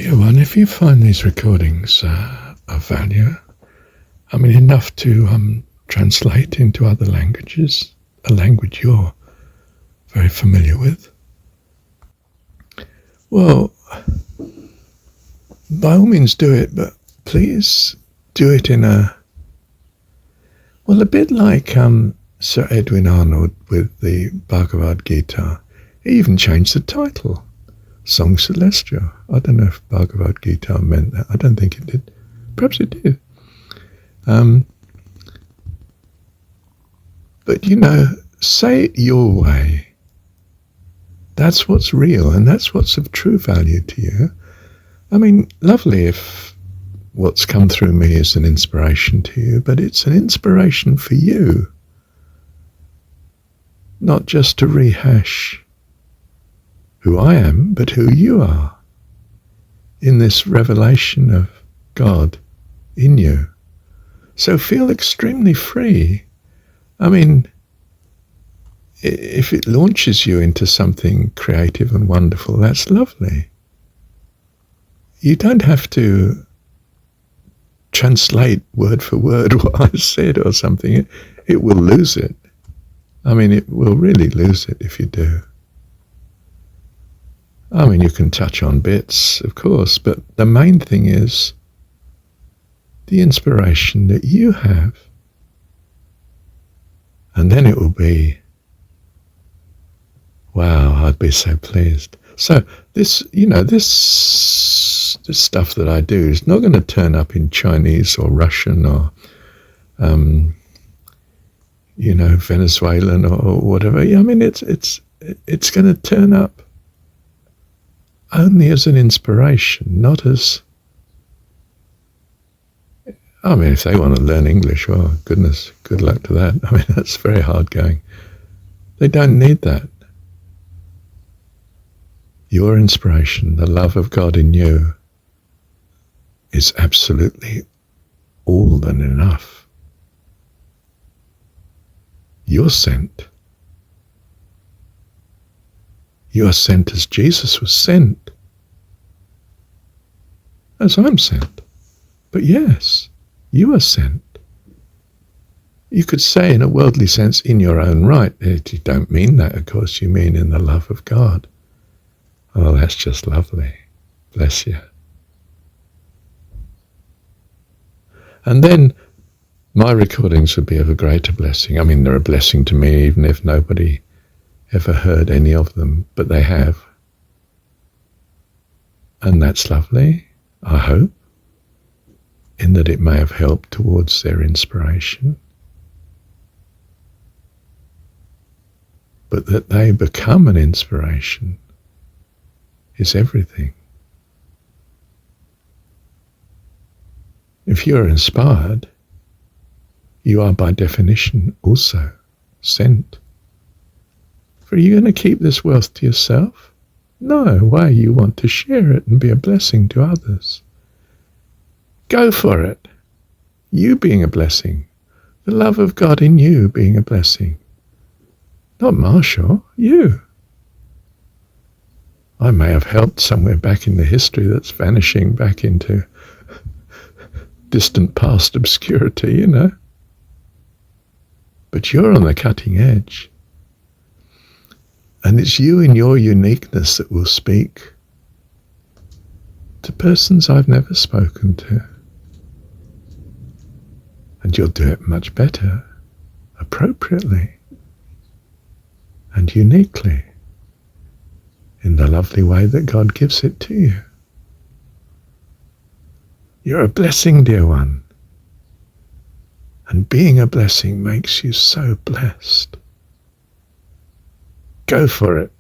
Dear one, if you find these recordings of value, enough to translate into other languages, a language you're very familiar with, well, by all means do it, but please do it in a bit like Sir Edwin Arnold with the Bhagavad Gita. He even changed the title. Song Celestial. I don't know if Bhagavad Gita meant that. I don't think it did. Perhaps it did. But say it your way. That's what's real, and that's what's of true value to you. Lovely if what's come through me is an inspiration to you, but it's an inspiration for you, not just to rehash who I am, but who you are in this revelation of God in you. So feel extremely free. If it launches you into something creative and wonderful, that's lovely. You don't have to translate word for word what I said or something. It will lose it. It will really lose it if you do. You can touch on bits, of course, but the main thing is the inspiration that you have. And then it will be, wow, I'd be so pleased. So this stuff that I do is not going to turn up in Chinese or Russian or, Venezuelan or whatever. It's going to turn up only as an inspiration, not as... if they want to learn English, well, goodness, good luck to that. That's very hard going. They don't need that. Your inspiration, the love of God in you, is absolutely all than enough. You're sent. You are sent as Jesus was sent, as I'm sent. But yes, you are sent. You could say in a worldly sense, in your own right. You don't mean that, of course, you mean in the love of God. Oh, that's just lovely. Bless you. And then my recordings would be of a greater blessing. They're a blessing to me, even if nobody ever heard any of them, but they have. And that's lovely, I hope, in that it may have helped towards their inspiration. But that they become an inspiration is everything. If you're inspired, you are by definition also sent. Are you going to keep this wealth to yourself? No, why? You want to share it and be a blessing to others. Go for it. You being a blessing. The love of God in you being a blessing. Not Marshall, you. I may have helped somewhere back in the history that's vanishing back into distant past obscurity, But you're on the cutting edge. And it's you in your uniqueness that will speak to persons I've never spoken to. And you'll do it much better, appropriately, and uniquely, in the lovely way that God gives it to you. You're a blessing, dear one. And being a blessing makes you so blessed. Go for it.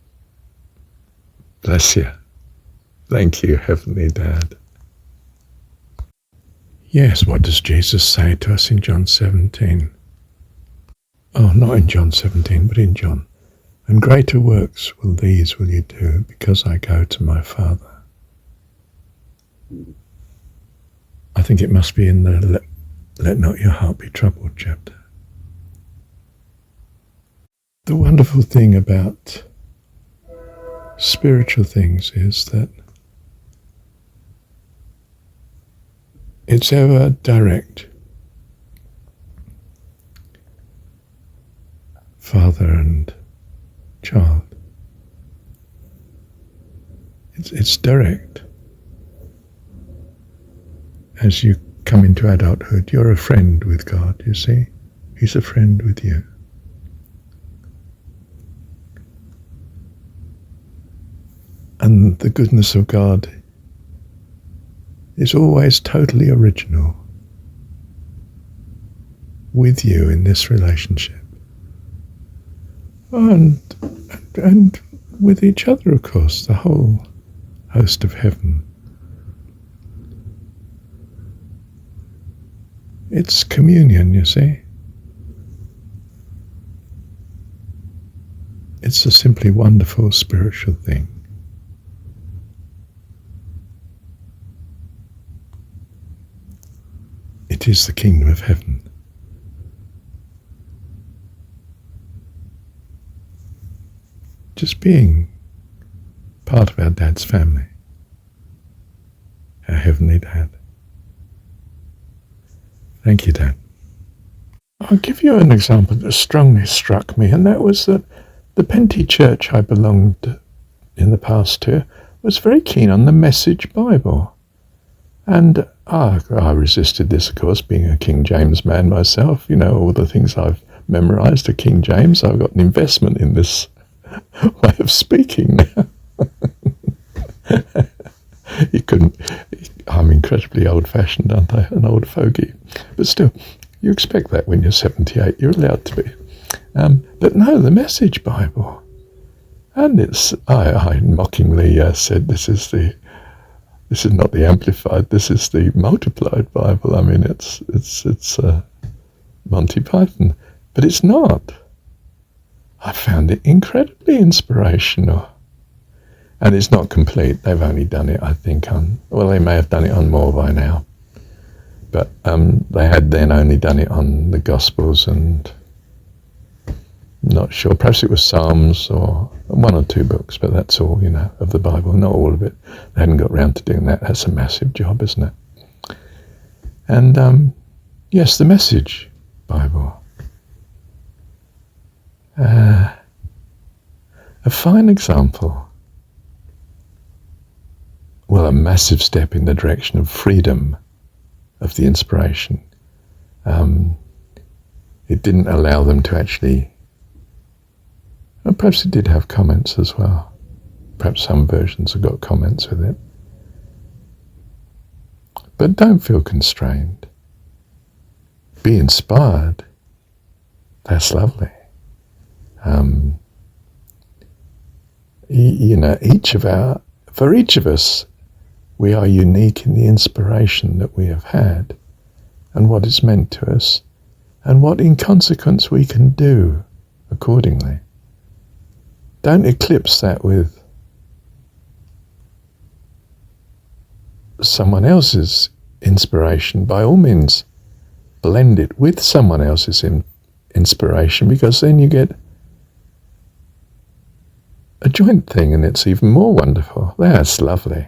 Bless you. Thank you, Heavenly Dad. Yes, what does Jesus say to us in John 17? Oh, not in John 17, but in John. And greater works will you do, because I go to my Father. I think it must be in the Let Not Your Heart Be Troubled chapter. The wonderful thing about spiritual things is that It's ever direct. Father and child. It's direct. As you come into adulthood, you're a friend with God, you see. He's a friend with you. And the goodness of God is always totally original with you in this relationship. And with each other, of course, the whole host of heaven. It's communion, you see. It's a simply wonderful spiritual thing. It is the kingdom of heaven. Just being part of our Dad's family, our heavenly Dad. Thank you, Dad. I'll give you an example that strongly struck me, and that was that the Penty church I belonged in the past to was very keen on the Message Bible. And I resisted this, of course, being a King James man myself. You know, all the things I've memorized are King James. I've got an investment in this way of speaking now. You couldn't. I'm incredibly old-fashioned, aren't I? An old fogey. But still, you expect that when you're 78. You're allowed to be. But no, the Message Bible. And I mockingly said, this is not the Amplified, this is the Multiplied Bible. I mean, it's Monty Python. But it's not. I found it incredibly inspirational. And it's not complete. They've only done it, I think, they may have done it on more by now. But they had then only done it on the Gospels, and not sure. Perhaps it was Psalms or one or two books, but that's all, of the Bible. Not all of it. They hadn't got round to doing that. That's a massive job, isn't it? And yes, the Message Bible. A fine example. Well, a massive step in the direction of freedom of the inspiration. It didn't allow them to actually, perhaps it did have comments as well. Perhaps some versions have got comments with it. But don't feel constrained. Be inspired. That's lovely. For each of us, we are unique in the inspiration that we have had and what it's meant to us and what in consequence we can do accordingly. Don't eclipse that with someone else's inspiration. By all means, blend it with someone else's inspiration, because then you get a joint thing and it's even more wonderful. That's lovely.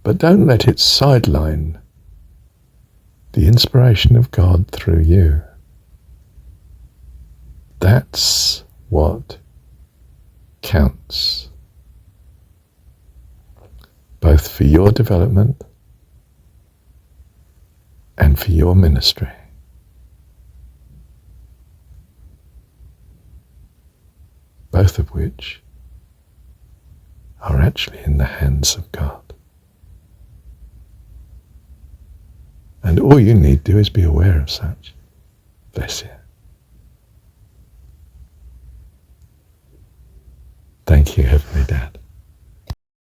But don't let it sideline the inspiration of God through you. That's what counts, both for your development and for your ministry. Both of which are actually in the hands of God. And all you need to do is be aware of such. Bless you. Thank you, Heavenly Dad.